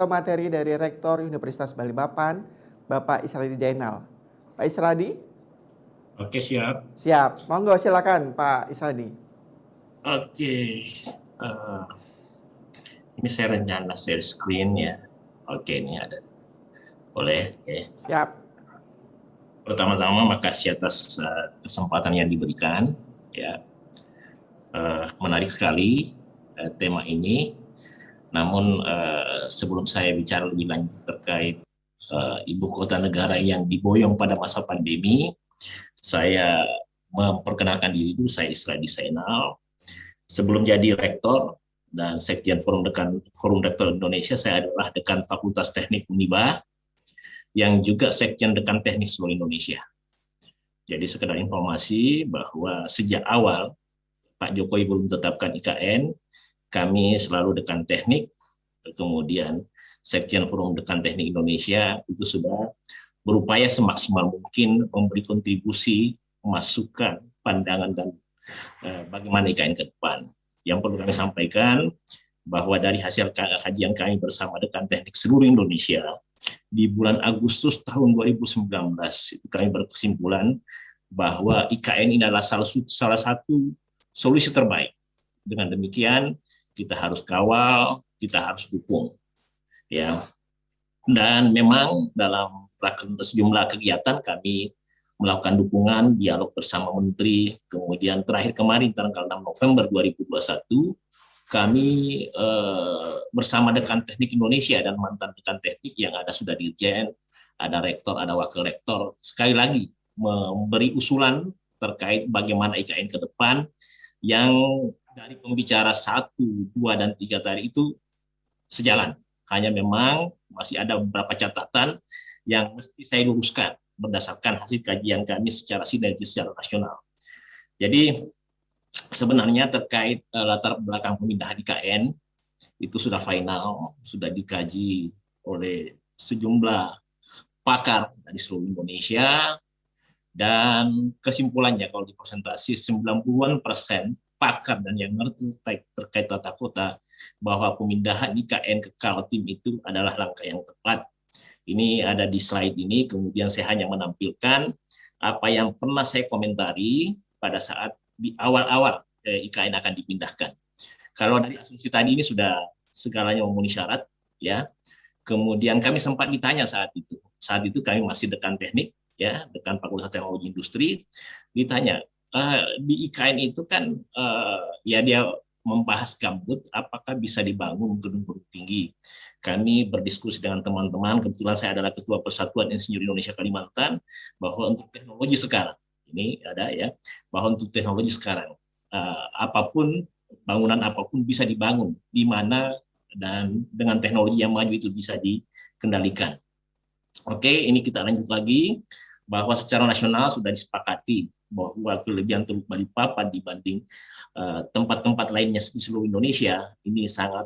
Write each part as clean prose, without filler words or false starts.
Materi dari Rektor Universitas Balikpapan, Bapak Isradi Jainal. Pak Isradi? Oke, siap. Siap. Monggo silakan Pak Isradi. Oke, eh, ini saya rencana share screen ya. Oke, ini ada. Boleh. Oke. Siap. Pertama-tama makasih atas kesempatan yang diberikan. Ya, menarik sekali tema ini. Namun sebelum saya bicara lebih lanjut terkait ibu kota negara yang diboyong pada masa pandemi, saya memperkenalkan diri dulu. Saya Isradi Zainal. Sebelum jadi rektor dan Sekjen Forum Rektor Indonesia, saya adalah Dekan Fakultas Teknik Uniba, yang juga Sekjen Dekan Teknik seluruh Indonesia. Jadi sekedar informasi bahwa sejak awal Pak Jokowi belum tetapkan IKN, kami selalu Dekan Teknik, kemudian Sekjen Forum Dekan Teknik Indonesia itu sudah berupaya semaksimal mungkin memberi kontribusi, masukan, pandangan, dan bagaimana IKN ke depan. Yang perlu kami sampaikan bahwa dari hasil kajian kami bersama Dekan Teknik seluruh Indonesia di bulan Agustus tahun 2019 itu kami berkesimpulan bahwa IKN ini adalah salah satu solusi terbaik. Dengan demikian kita harus kawal, kita harus dukung, ya. Dan memang dalam sejumlah kegiatan kami melakukan dukungan, dialog bersama menteri, kemudian terakhir kemarin tanggal 6 November 2021, kami bersama Dekan Teknik Indonesia dan mantan Dekan Teknik yang ada sudah dirjen, ada rektor, ada wakil rektor, sekali lagi memberi usulan terkait bagaimana IKN ke depan, yang dari pembicara 1, 2, dan 3 tadi itu sejalan. Hanya memang masih ada beberapa catatan yang mesti saya luruskan berdasarkan hasil kajian kami secara sinergis secara nasional. Jadi sebenarnya terkait latar belakang pemindahan IKN itu sudah final, sudah dikaji oleh sejumlah pakar dari seluruh Indonesia, dan kesimpulannya kalau di presentasi 90% pakar dan yang ngerti terkait tata kota bahwa pemindahan IKN ke Kaltim itu adalah langkah yang tepat. Ini ada di slide ini, kemudian saya hanya menampilkan apa yang pernah saya komentari pada saat di awal-awal IKN akan dipindahkan. Kalau dari asumsi tadi ini sudah segalanya memenuhi syarat, ya. Kemudian kami sempat ditanya saat itu. Saat itu kami masih Dekan Teknik, ya, Dekan Fakultas Teknologi Industri, ditanya, di IKN itu kan ya dia membahas gambut, apakah bisa dibangun gedung-gedung tinggi. Kami berdiskusi dengan teman-teman, kebetulan saya adalah Ketua Persatuan Insinyur Indonesia Kalimantan, bahwa untuk teknologi sekarang, ini ada ya, bahwa untuk teknologi sekarang, apapun, bangunan apapun bisa dibangun, di mana dan dengan teknologi yang maju itu bisa dikendalikan. Oke, ini kita lanjut lagi, bahwa secara nasional sudah disepakati bahwa kelebihan Teluk Balikpapan dibanding tempat-tempat lainnya di seluruh Indonesia ini sangat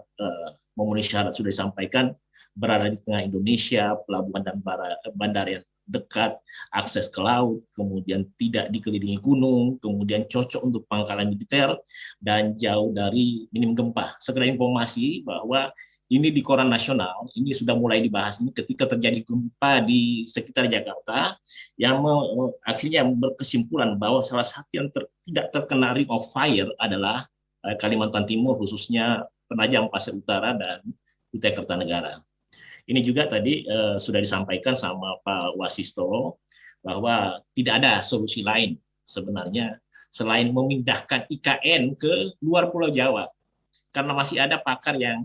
memenuhi syarat, sudah disampaikan, berada di tengah Indonesia, pelabuhan dan bandara yang dekat, akses ke laut, kemudian tidak dikelilingi gunung, kemudian cocok untuk pangkalan militer, dan jauh dari minim gempa. Sekedar informasi bahwa ini di koran nasional, ini sudah mulai dibahas ini ketika terjadi gempa di sekitar Jakarta, yang akhirnya berkesimpulan bahwa salah satu yang tidak terkena ring of fire adalah Kalimantan Timur, khususnya Penajam Pasir Utara dan Kutai Kartanegara. Ini juga tadi sudah disampaikan sama Pak Wasisto bahwa tidak ada solusi lain sebenarnya selain memindahkan IKN ke luar Pulau Jawa, karena masih ada pakar yang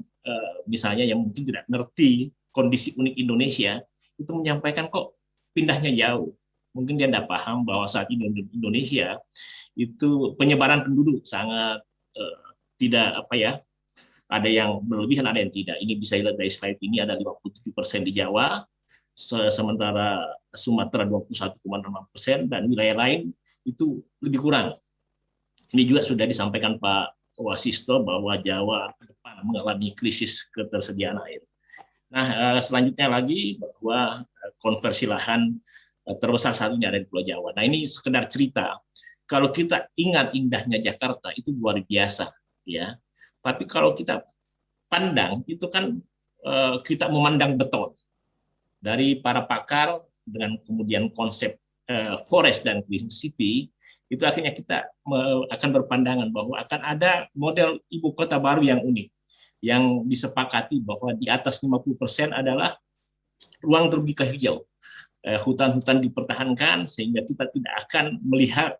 misalnya yang mungkin tidak ngerti kondisi unik Indonesia itu menyampaikan kok pindahnya jauh. Mungkin dia tidak paham bahwa saat ini Indonesia itu penyebaran penduduk sangat tidak apa ya, ada yang berlebihan, ada yang tidak. Ini bisa dilihat dari slide ini, ada 57% di Jawa, sementara Sumatera 21,6%, dan wilayah lain itu lebih kurang. Ini juga sudah disampaikan Pak Wasisto bahwa Jawa ke depan mengalami krisis ketersediaan air. Nah, selanjutnya lagi bahwa konversi lahan terbesar saat ini ada di Pulau Jawa. Nah, ini sekedar cerita. Kalau kita ingat indahnya Jakarta itu luar biasa, ya. Tapi kalau kita pandang itu kan kita memandang beton dari para pakar dengan kemudian konsep forest dan green city, itu akhirnya kita akan berpandangan bahwa akan ada model ibu kota baru yang unik, yang disepakati bahwa di atas 50% adalah ruang terbuka hijau. Hutan-hutan dipertahankan sehingga kita tidak akan melihat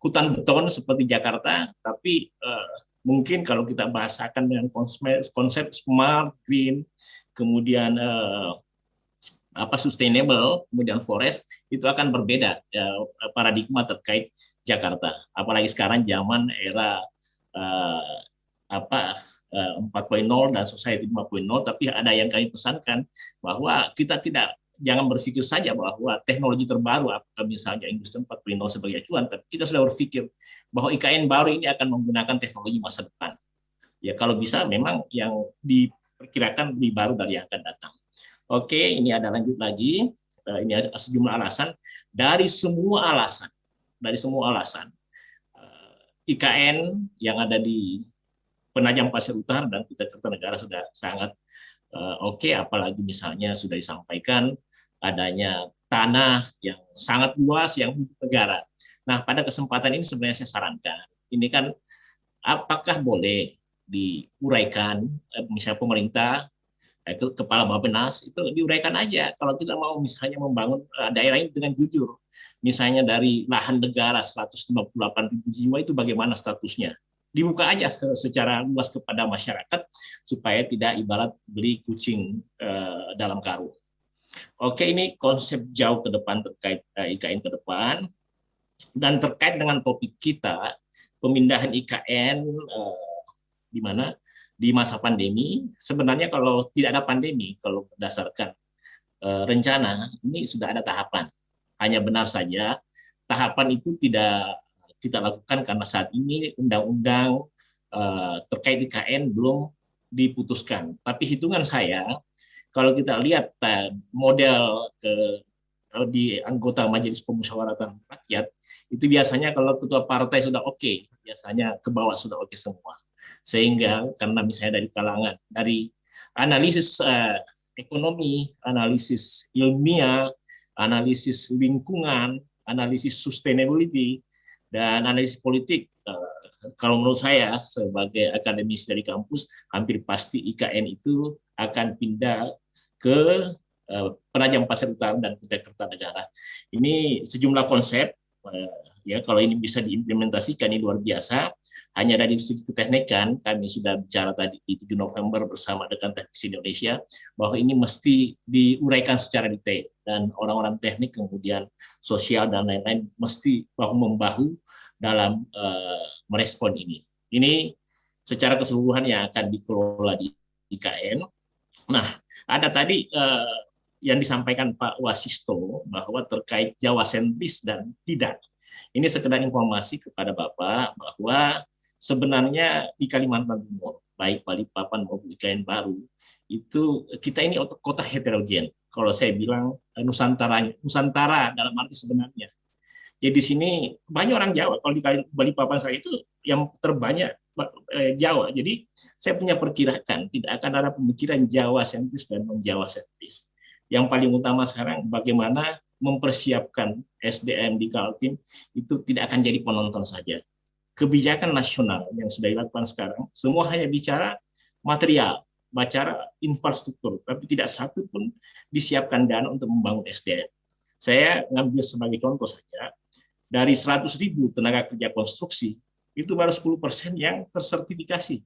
hutan beton seperti Jakarta, tapi mungkin kalau kita bahasakan dengan konsep smart, green, kemudian sustainable, kemudian forest, itu akan berbeda paradigma terkait Jakarta. Apalagi sekarang zaman era 4.0 dan society 5.0, tapi ada yang kami pesankan bahwa kita jangan berpikir saja bahwa teknologi terbaru, apakah misalnya industri 4.0 sebagai acuan, tapi kita sudah berpikir bahwa IKN baru ini akan menggunakan teknologi masa depan. Ya kalau bisa memang yang diperkirakan lebih baru dari yang akan datang. Oke, ini ada lanjut lagi. Ini ada sejumlah alasan. Dari semua alasan, IKN yang ada di Penajam Pasir Utara dan Kutai Kartanegara sudah sangat oke, apalagi misalnya sudah disampaikan adanya tanah yang sangat luas yang milik negara. Nah, pada kesempatan ini sebenarnya saya sarankan, ini kan apakah boleh diuraikan, misalnya pemerintah, Kepala Bappenas itu diuraikan aja kalau kita mau misalnya membangun daerah ini dengan jujur. Misalnya dari lahan negara 158.000 jiwa itu bagaimana statusnya? Dibuka aja secara luas kepada masyarakat supaya tidak ibarat beli kucing dalam karung. Oke, ini konsep jauh ke depan terkait IKN ke depan, dan terkait dengan topik kita pemindahan IKN di mana di masa pandemi. Sebenarnya kalau tidak ada pandemi, kalau berdasarkan rencana ini sudah ada tahapan. Hanya benar saja tahapan itu tidak kita lakukan karena saat ini undang-undang terkait IKN belum diputuskan. Tapi hitungan saya, kalau kita lihat model di anggota Majelis Pemusyawaratan Rakyat, itu biasanya kalau ketua partai sudah oke, biasanya ke bawah sudah oke semua. Sehingga karena misalnya dari analisis ekonomi, analisis ilmiah, analisis lingkungan, analisis sustainability, dan analisis politik, kalau menurut saya sebagai akademis dari kampus, hampir pasti IKN itu akan pindah ke Penajam Pasir Utara dan Kutai Kartanegara. Ini sejumlah konsep, ya kalau ini bisa diimplementasikan ini luar biasa. Hanya dari segi keteknikan, kami sudah bicara tadi di 7 November bersama dengan Teknisi Indonesia bahwa ini mesti diuraikan secara detail, dan orang-orang teknik kemudian sosial dan lain-lain mesti bahu-membahu dalam merespon ini. Ini secara keseluruhan yang akan dikelola di IKN. Nah, ada tadi yang disampaikan Pak Wasisto bahwa terkait Jawa sentris dan tidak. Ini sekedar informasi kepada Bapak bahwa sebenarnya di Kalimantan Timur, baik Balikpapan maupun IKN baru, itu kita ini kota heterogen. Kalau saya bilang Nusantara dalam arti sebenarnya. Jadi di sini banyak orang Jawa. Kalau di Balikpapan saya itu yang terbanyak Jawa. Jadi saya punya perkiraan tidak akan ada pemikiran Jawa sentris dan non-Jawa sentris. Yang paling utama sekarang bagaimana mempersiapkan SDM di Kaltim itu tidak akan jadi penonton saja. Kebijakan nasional yang sudah dilakukan sekarang semua hanya bicara material, bicara infrastruktur, tapi tidak satu pun disiapkan dana untuk membangun SDM. Saya ngambil sebagai contoh saja, dari 100.000 tenaga kerja konstruksi itu baru 10% yang tersertifikasi.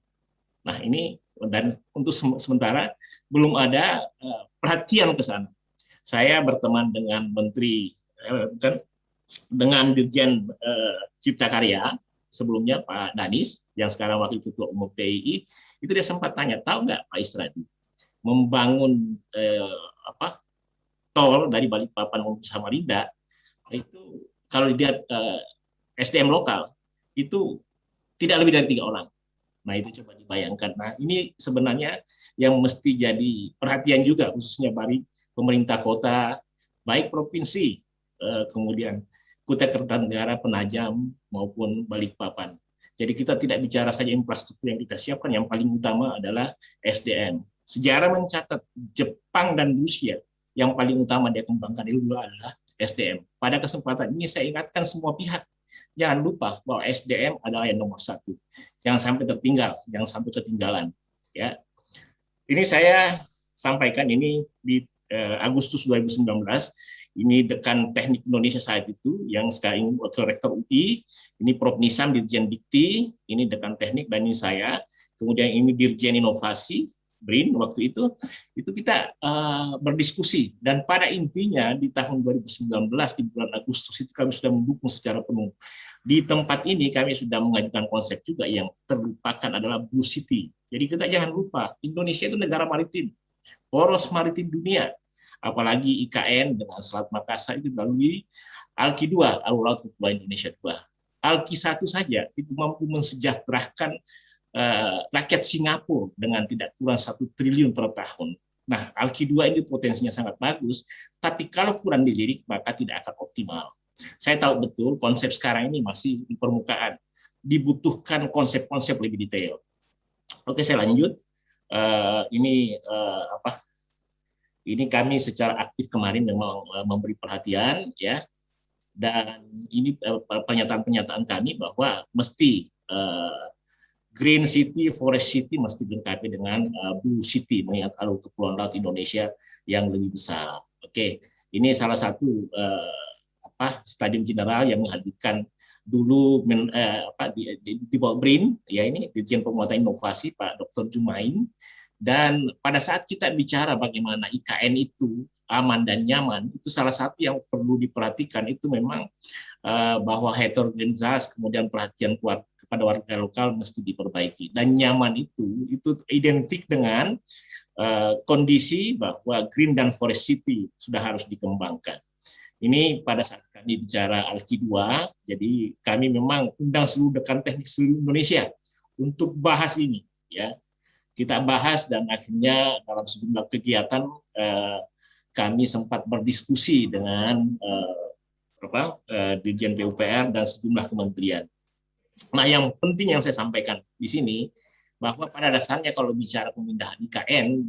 Nah ini, dan untuk sementara belum ada perhatian ke sana. Saya berteman dengan dengan Dirjen Cipta Karya sebelumnya Pak Danis, yang sekarang Wakil Ketua Umum PII, itu dia sempat tanya, tahu nggak Pak Isradi, membangun tol dari Balikpapan menuju Samarinda, itu kalau dilihat SDM lokal, itu tidak lebih dari 3 orang. Nah itu coba dibayangkan. Nah ini sebenarnya yang mesti jadi perhatian juga khususnya bagi pemerintah kota, baik provinsi, kemudian Kutai Kartanegara, Penajam maupun Balikpapan. Jadi kita tidak bicara saja infrastruktur yang kita siapkan, yang paling utama adalah SDM. Sejarah mencatat Jepang dan Rusia yang paling utama dia kembangkan itu adalah SDM. Pada kesempatan ini saya ingatkan semua pihak, jangan lupa bahwa SDM adalah yang nomor satu. Jangan sampai tertinggal, jangan sampai ketinggalan. Ya, ini saya sampaikan ini di Agustus 2019. Ini Dekan Teknik Indonesia saat itu, yang sekarang Wakil Rektor UI, ini Prof. Nisam, Dirjen Dikti, ini Dekan Teknik, dan ini saya. Kemudian ini Dirjen Inovasi, BRIN waktu itu kita berdiskusi, dan pada intinya di tahun 2019 di bulan Agustus itu kami sudah mendukung secara penuh. Di tempat ini kami sudah mengajukan konsep juga yang terlupakan adalah Blue City. Jadi kita jangan lupa, Indonesia itu negara maritim, poros maritim dunia. Apalagi IKN dengan Selat Makassar itu melalui ALKI 2, Alur Laut Kepulauan Indonesia 2. ALKI 1 saja itu mampu mensejahterakan rakyat Singapura dengan tidak kurang 1 triliun per tahun. Nah, ALKI 2 ini potensinya sangat bagus, tapi kalau kurang dilirik maka tidak akan optimal. Saya tahu betul konsep sekarang ini masih di permukaan, dibutuhkan konsep-konsep lebih detail. Oke, saya lanjut. Ini kami secara aktif kemarin memang memberi perhatian, ya, dan ini pernyataan-pernyataan kami bahwa mesti Green City, Forest City mesti dilengkapi dengan Blue City, mengingat alur kepulauan laut Indonesia yang lebih besar. Oke, ini salah satu stadium general yang menghadirkan dulu di bawah BRIN, ya, ini Dirjen Penguatan Inovasi Pak Dr. Jumain. Dan pada saat kita bicara bagaimana IKN itu aman dan nyaman, itu salah satu yang perlu diperhatikan itu memang bahwa heterogenetas, kemudian perhatian kuat kepada warga lokal mesti diperbaiki. Dan nyaman itu identik dengan kondisi bahwa green dan forest city sudah harus dikembangkan. Ini pada saat kami bicara ALKI 2, jadi kami memang undang seluruh dekan teknik seluruh Indonesia untuk bahas ini, ya. Kita bahas, dan akhirnya dalam sejumlah kegiatan kami sempat berdiskusi dengan Dirjen PUPR dan sejumlah kementerian. Nah, yang penting yang saya sampaikan di sini bahwa pada dasarnya kalau bicara pemindahan IKN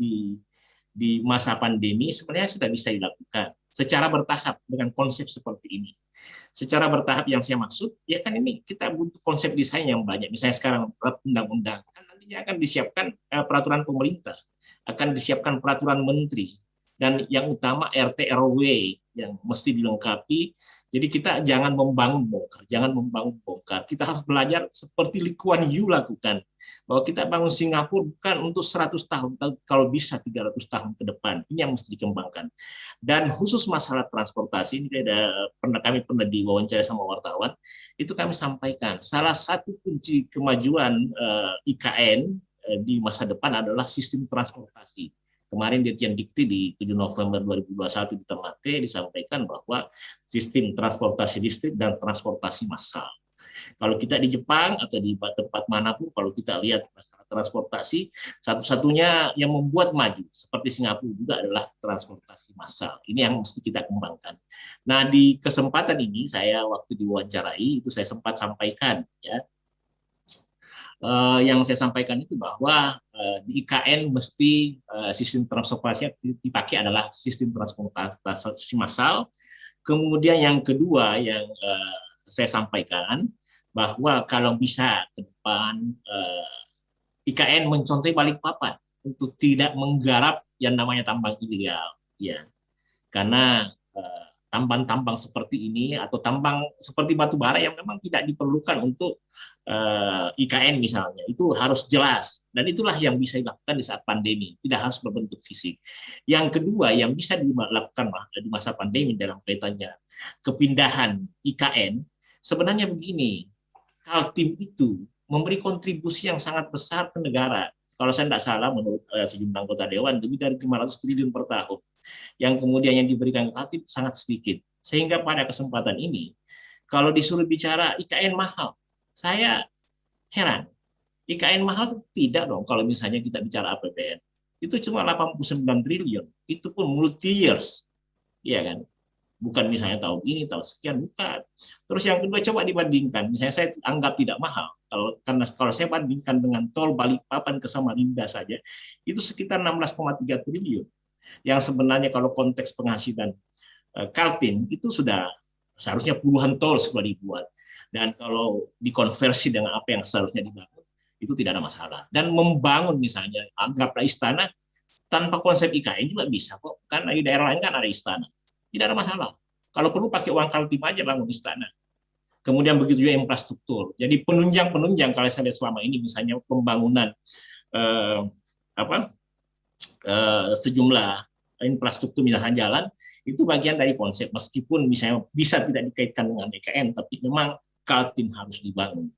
di masa pandemi sebenarnya sudah bisa dilakukan secara bertahap dengan konsep seperti ini. Secara bertahap yang saya maksud, ya kan ini kita butuh konsep desain yang banyak. Misalnya sekarang undang-undang akan disiapkan peraturan pemerintah, akan disiapkan peraturan menteri, dan yang utama RT RW yang mesti dilengkapi. Jadi kita jangan membangun bongkar, kita harus belajar seperti Lee Kuan Yew lakukan, bahwa kita bangun Singapura bukan untuk 100 tahun, kalau bisa 300 tahun ke depan. Ini yang mesti dikembangkan. Dan khusus masalah transportasi, ini kami pernah diwawancara sama wartawan, itu kami sampaikan salah satu kunci kemajuan IKN di masa depan adalah sistem transportasi. Kemarin Dirjen Dikti di 7 November 2021 di Ternate disampaikan bahwa sistem transportasi listrik dan transportasi massal. Kalau kita di Jepang atau di tempat manapun, kalau kita lihat masalah transportasi, satu-satunya yang membuat maju seperti Singapura juga adalah transportasi massal. Ini yang mesti kita kembangkan. Nah, di kesempatan ini saya waktu diwawancarai itu saya sempat sampaikan, ya, yang saya sampaikan itu bahwa di IKN mesti sistem transportasi yang dipakai adalah sistem transportasi massal. Kemudian yang kedua yang saya sampaikan bahwa kalau bisa ke depan IKN mencontohi Balikpapan untuk tidak menggarap yang namanya tambang ilegal, ya, karena tambang-tambang seperti ini atau tambang seperti batu bara yang memang tidak diperlukan untuk IKN misalnya, itu harus jelas, dan itulah yang bisa dilakukan di saat pandemi, tidak harus berbentuk fisik. Yang kedua yang bisa dilakukan di masa pandemi dalam kaitannya kepindahan IKN, sebenarnya begini, Kaltim itu memberi kontribusi yang sangat besar ke negara. Kalau saya tidak salah, menurut sejumlah anggota Dewan, lebih dari 500 triliun per tahun. Yang kemudian yang diberikan ke Kaltim sangat sedikit. Sehingga pada kesempatan ini, kalau disuruh bicara IKN mahal, saya heran. IKN mahal tidak dong kalau misalnya kita bicara APBN. Itu cuma 89 triliun. Itu pun multi years. Iya kan? Bukan misalnya tahun ini, tahun sekian, bukan. Terus yang kedua, coba dibandingkan. Misalnya saya anggap tidak mahal, Kalau saya bandingkan dengan tol Balikpapan ke Samarinda saja, itu sekitar 16,3 triliun. Yang sebenarnya kalau konteks penghasilan Kaltim itu sudah seharusnya puluhan tol sudah dibuat. Dan kalau dikonversi dengan apa yang seharusnya dibangun, itu tidak ada masalah. Dan membangun misalnya, anggaplah istana, tanpa konsep IKN juga bisa kok. Kan di daerah lain kan ada istana. Tidak ada masalah. Kalau perlu pakai uang Kaltim aja bangun istana. Kemudian begitu juga infrastruktur. Jadi penunjang kalau saya lihat selama ini, misalnya pembangunan eh, sejumlah infrastruktur misalnya jalan, itu bagian dari konsep. Meskipun misalnya bisa tidak dikaitkan dengan DKN, tapi memang Kaltim harus dibangun.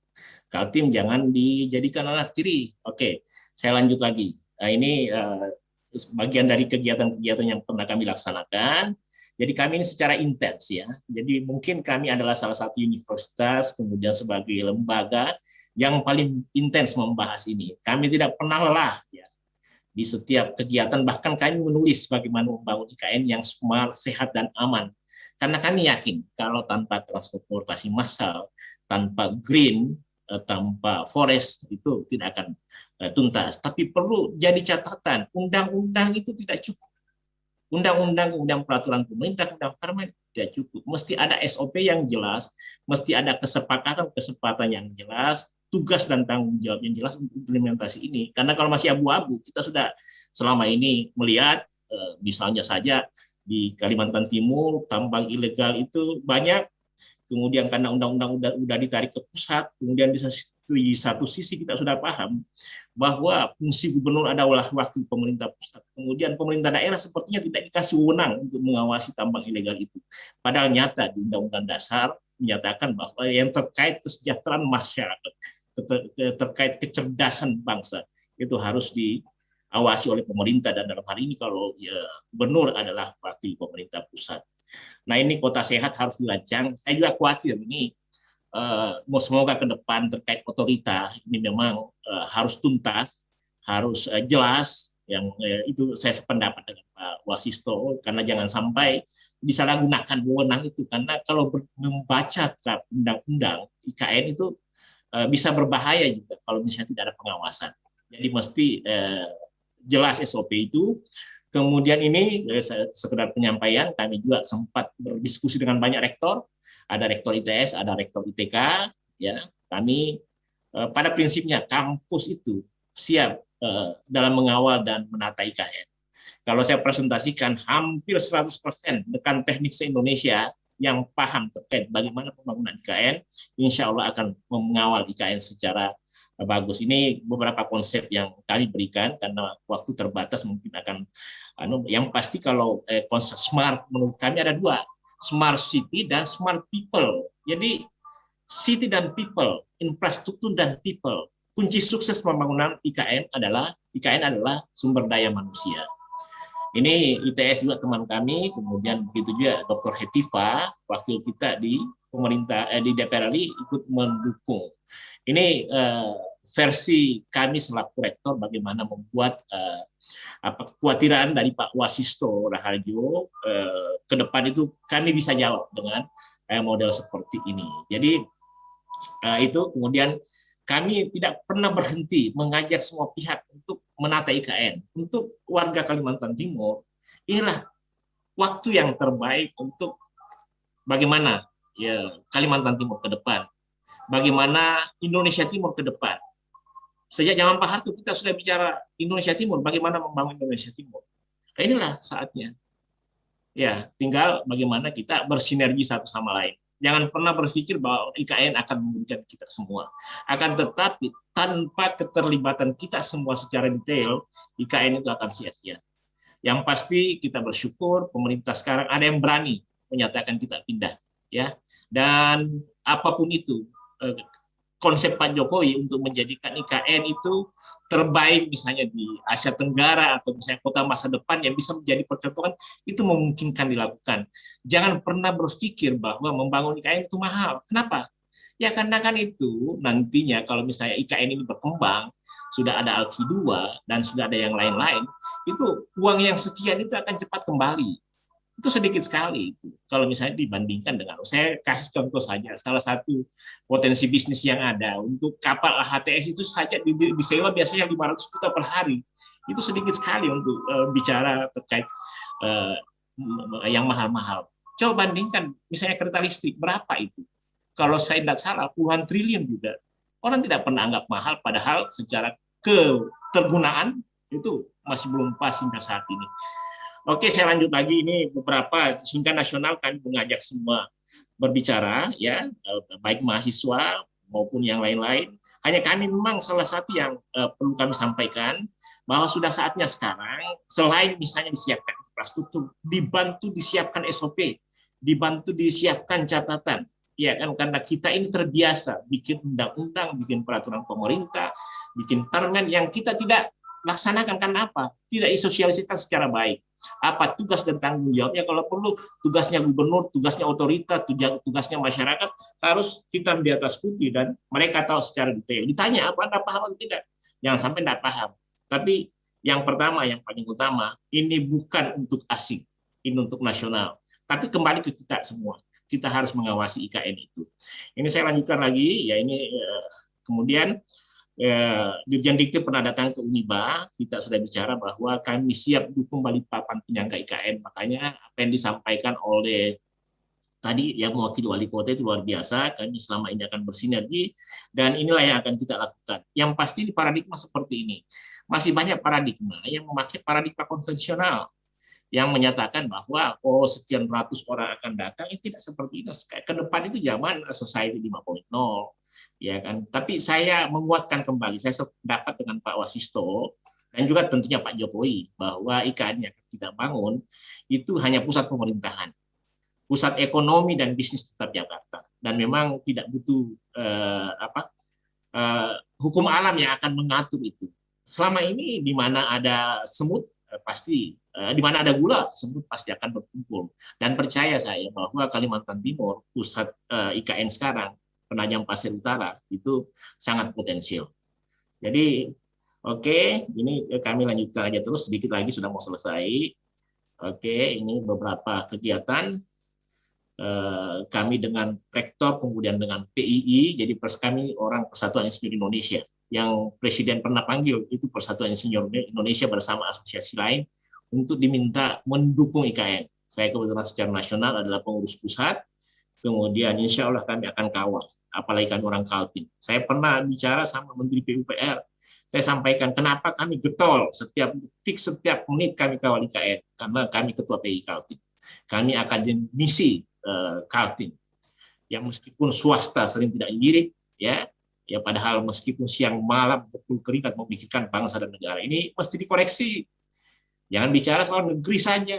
Kaltim jangan dijadikan anak tiri. Oke, saya lanjut lagi. Nah, ini bagian dari kegiatan-kegiatan yang pernah kami laksanakan. Jadi kami ini secara intens ya. Jadi mungkin kami adalah salah satu universitas, kemudian sebagai lembaga yang paling intens membahas ini. Kami tidak pernah lelah ya di setiap kegiatan, bahkan kami menulis bagaimana membangun IKN yang smart, sehat, dan aman. Karena kami yakin kalau tanpa transportasi massal, tanpa green, tanpa forest itu tidak akan tuntas. Tapi perlu jadi catatan, undang-undang itu tidak cukup. Undang-undang peraturan pemerintah, undang permen tidak cukup. Mesti ada SOP yang jelas, mesti ada kesepakatan yang jelas, tugas dan tanggung jawab yang jelas untuk implementasi ini. Karena kalau masih abu-abu, kita sudah selama ini melihat, misalnya saja di Kalimantan Timur, tambang ilegal itu banyak, kemudian karena undang-undang udah ditarik ke pusat, kemudian di satu sisi kita sudah paham bahwa fungsi gubernur adalah wakil pemerintah pusat. Kemudian pemerintah daerah sepertinya tidak dikasih wewenang untuk mengawasi tambang ilegal itu. Padahal nyata di Undang-Undang Dasar menyatakan bahwa yang terkait kesejahteraan masyarakat, terkait kecerdasan bangsa, itu harus diawasi oleh pemerintah, dan dalam hal ini kalau ya, gubernur adalah wakil pemerintah pusat. Nah, ini kota sehat harus dirancang. Saya juga khawatir ini semoga ke depan terkait otorita ini memang harus tuntas, harus jelas. Yang itu saya sependapat dengan Pak Wasisto, karena jangan sampai disalahgunakan wewenang itu. Karena kalau membaca undang-undang IKN itu bisa berbahaya juga kalau misalnya tidak ada pengawasan. Jadi mesti jelas SOP itu. Kemudian ini sekedar penyampaian, kami juga sempat berdiskusi dengan banyak rektor, ada rektor ITS, ada rektor ITK, ya. Kami pada prinsipnya kampus itu siap dalam mengawal dan menata IKN. Kalau saya presentasikan, hampir 100% rekan teknik se-Indonesia yang paham terkait bagaimana pembangunan IKN, insya Allah akan mengawal IKN secara bagus. Ini beberapa konsep yang kami berikan karena waktu terbatas, mungkin akan yang pasti kalau konsep smart menurut kami ada dua, smart city dan smart people. Jadi city dan people, infrastruktur dan people. Kunci sukses pembangunan IKN adalah sumber daya manusia. Ini ITS juga teman kami, kemudian begitu juga Dr. Hetiva, wakil kita di pemerintah di DPR RI ikut mendukung. Ini versi kami selaku rektor bagaimana membuat kekhawatiran dari Pak Wasisto Raharjo ke depan itu kami bisa jawab dengan model seperti ini. Jadi itu kemudian kami tidak pernah berhenti mengajak semua pihak untuk menata IKN. Untuk warga Kalimantan Timur, inilah waktu yang terbaik untuk bagaimana ya Kalimantan Timur ke depan, bagaimana Indonesia Timur ke depan. Sejak zaman Pak Harto kita sudah bicara Indonesia Timur, bagaimana membangun Indonesia Timur. Nah, inilah saatnya. Ya, tinggal bagaimana kita bersinergi satu sama lain. Jangan pernah berpikir bahwa IKN akan memberikan kita semua. Akan tetapi tanpa keterlibatan kita semua secara detail, IKN itu akan sia-sia. Yang pasti kita bersyukur pemerintah sekarang ada yang berani menyatakan kita pindah, ya. Dan apapun itu konsep Pak Jokowi untuk menjadikan IKN itu terbaik misalnya di Asia Tenggara atau misalnya kota masa depan yang bisa menjadi percontohan, itu memungkinkan dilakukan. Jangan pernah berpikir bahwa membangun IKN itu mahal. Kenapa? Ya karena kan itu nantinya kalau misalnya IKN ini berkembang, sudah ada Alki 2 dan sudah ada yang lain-lain, itu uang yang sekian itu akan cepat kembali. itu sedikit sekali itu. Kalau misalnya dibandingkan dengan, saya kasih contoh saja, salah satu potensi bisnis yang ada untuk kapal HTS itu saja disewa biasanya 500 juta per hari. Itu sedikit sekali untuk bicara terkait yang mahal-mahal. Coba bandingkan misalnya kereta listrik, berapa itu? Kalau saya tidak salah, puluhan triliun juga. Orang tidak pernah anggap mahal, padahal secara ketergunaan itu masih belum pas hingga saat ini. Oke, saya lanjut lagi. Ini beberapa sehingga nasional kami mengajak semua berbicara, ya, baik mahasiswa maupun yang lain-lain. Hanya kami memang salah satu yang perlu kami sampaikan bahwa sudah saatnya sekarang, selain misalnya disiapkan infrastruktur, dibantu disiapkan SOP, dibantu disiapkan catatan. Ya kan, karena kita ini terbiasa bikin undang-undang, bikin peraturan pemerintah, bikin permen yang kita tidak laksanakan. Karena apa? Tidak disosialisasikan secara baik. Apa tugas dan tanggung jawabnya, kalau perlu tugasnya gubernur, tugasnya otoritas, tugasnya masyarakat, harus hitam di atas putih dan mereka tahu secara detail. Ditanya apa Anda paham atau tidak? Jangan sampai tidak paham. Tapi yang pertama, yang paling utama, ini bukan untuk asing, ini untuk nasional. Tapi kembali ke kita semua. Kita harus mengawasi IKN itu. Ini saya lanjutkan lagi, ya ini kemudian Dirjen Dikti pernah datang ke Uniba, kita sudah bicara bahwa kami siap dukung Balikpapan penyangga IKN. Makanya apa yang disampaikan oleh tadi yang mewakili wali kota itu luar biasa. Kami selama ini akan bersinergi dan inilah yang akan kita lakukan. Yang pasti di paradigma seperti ini masih banyak paradigma yang memakai paradigma konvensional yang menyatakan bahwa sekian ratus orang akan datang. Itu tidak seperti itu. Ke depan itu zaman society 5.0. Ya kan, tapi saya menguatkan kembali, saya sependapat dengan Pak Wasisto dan juga tentunya Pak Jokowi bahwa IKN yang kita bangun itu hanya pusat pemerintahan, pusat ekonomi dan bisnis tetap Jakarta, dan memang tidak butuh hukum alam yang akan mengatur itu. Selama ini di mana ada semut pasti, di mana ada gula semut pasti akan berkumpul, dan percaya saya bahwa Kalimantan Timur pusat IKN sekarang, Penajam Pasir Utara, itu sangat potensial. Jadi, oke, ini kami lanjutkan aja terus, sedikit lagi sudah mau selesai. Oke, ini beberapa kegiatan kami dengan Rektor, kemudian dengan PII, jadi kami orang Persatuan Insinyur Indonesia, yang Presiden pernah panggil, itu Persatuan Insinyur Indonesia bersama asosiasi lain, untuk diminta mendukung IKN. Saya kebetulan secara nasional adalah pengurus pusat, kemudian insya Allah kami akan kawal, apalagi kami orang Kaltim. Saya pernah bicara sama Menteri PUPR, saya sampaikan kenapa kami getol setiap detik, setiap menit kami kawal IKN, karena kami Ketua PI Kaltim. Kami akademisi Kaltim, yang meskipun swasta sering tidak lirik, ya padahal meskipun siang malam betul keringat memikirkan bangsa dan negara. Ini mesti dikoreksi, jangan bicara soal negeri saja.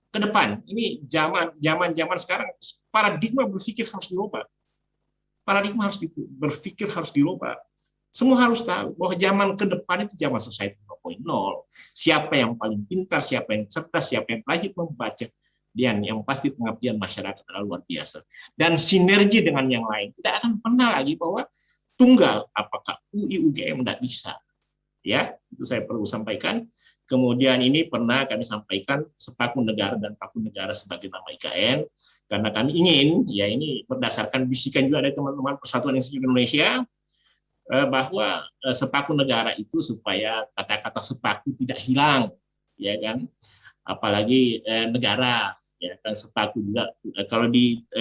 Ke depan ini zaman sekarang, paradigma berpikir harus dirubah. Paradigma harus berpikir harus dirubah. Semua harus tahu bahwa zaman ke depan itu zaman society 5.0. Siapa yang paling pintar, siapa yang cerdas, siapa yang rajin membaca, dan yang pasti pengabdian masyarakat adalah luar biasa. Dan sinergi dengan yang lain. Tidak akan pernah lagi bahwa tunggal, apakah UI, UGM, tidak bisa. Ya, itu saya perlu sampaikan. Kemudian ini pernah kami sampaikan sepaku negara dan paku negara sebagai nama IKN, karena kami ingin, ya ini berdasarkan bisikan juga dari teman-teman Persatuan Insinyur Indonesia, bahwa sepaku negara itu supaya kata-kata sepaku tidak hilang, ya kan, apalagi negara, ya kan, sepaku juga kalau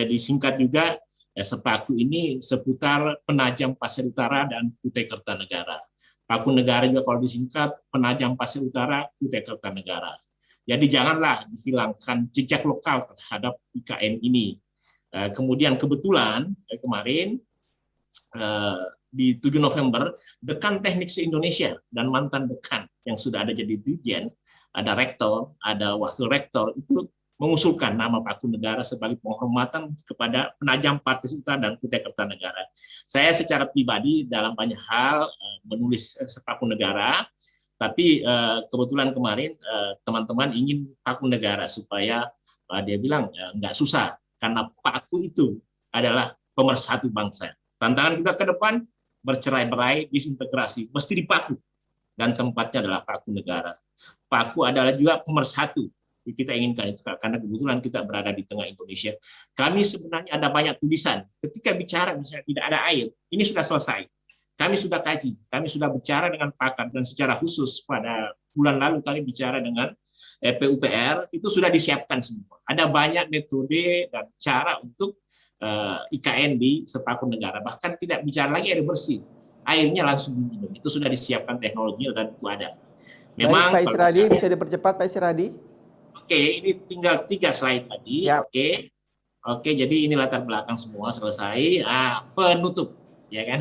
disingkat juga sepaku ini seputar Penajam Pasir Utara dan Kutai Kertanegara. Paku negara juga kalau disingkat Penajam Pasir Utara, Kutai Kertanegara. Jadi janganlah dihilangkan jejak lokal terhadap IKN ini. Kemudian kebetulan kemarin di 7 November, Dekan Teknik se-Indonesia dan mantan dekan yang sudah ada jadi dirjen, ada rektor, ada wakil rektor, itu mengusulkan nama Paku Negara sebagai penghormatan kepada Penajam Pasir Utara dan Kutai Kertanegara. Saya secara pribadi dalam banyak hal menulis Paku Negara, tapi kebetulan kemarin teman-teman ingin Paku Negara supaya dia bilang nggak susah, karena Paku itu adalah pemersatu bangsa. Tantangan kita ke depan bercerai-berai, disintegrasi, mesti dipaku, dan tempatnya adalah Paku Negara. Paku adalah juga pemersatu. kita inginkan itu karena kebetulan kita berada di tengah Indonesia. Kami sebenarnya ada banyak tulisan. Ketika bicara misalnya tidak ada air, ini sudah selesai. Kami sudah kaji, kami sudah bicara dengan pakar dan secara khusus pada bulan lalu kami bicara dengan PUPR, itu sudah disiapkan semua. Ada banyak metode dan cara untuk IKN di sepaku negara. Bahkan tidak bicara lagi air bersih, airnya langsung diminum. Itu sudah disiapkan teknologinya dan itu ada. Memang baik, Pak Isradi, bisa dipercepat Pak Isradi? Oke, ini tinggal 3 slide lagi. Siap. Oke, jadi ini latar belakang semua selesai. Penutup, ya kan?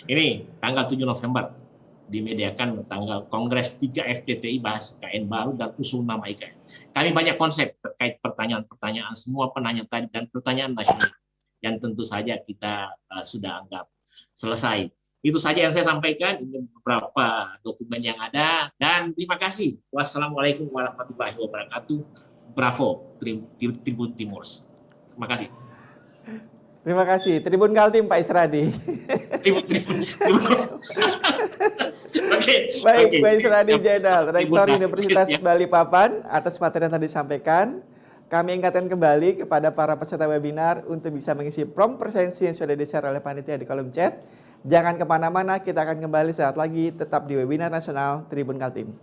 Ini tanggal 7 November dimediakan tanggal Kongres 3 FPTI bahas IKN baru dan usul nama IKN. Kami banyak konsep terkait pertanyaan-pertanyaan semua penanya tadi dan pertanyaan nasional yang tentu saja kita sudah anggap selesai. Itu saja yang saya sampaikan, ini beberapa dokumen yang ada, dan terima kasih. Wassalamualaikum warahmatullahi wabarakatuh. Bravo, Tribun Timur. Terima kasih. Terima kasih. Tribun Kaltim, Pak Isradi. Tribun. Baik, Pak Isradi Jainal, Rektor Universitas Balikpapan, atas materi yang tadi disampaikan. Kami ingatkan kembali kepada para peserta webinar untuk bisa mengisi prompt presensi yang sudah di-share oleh panitia di kolom chat. Jangan kemana-mana, kita akan kembali saat lagi tetap di webinar nasional Tribun Kaltim.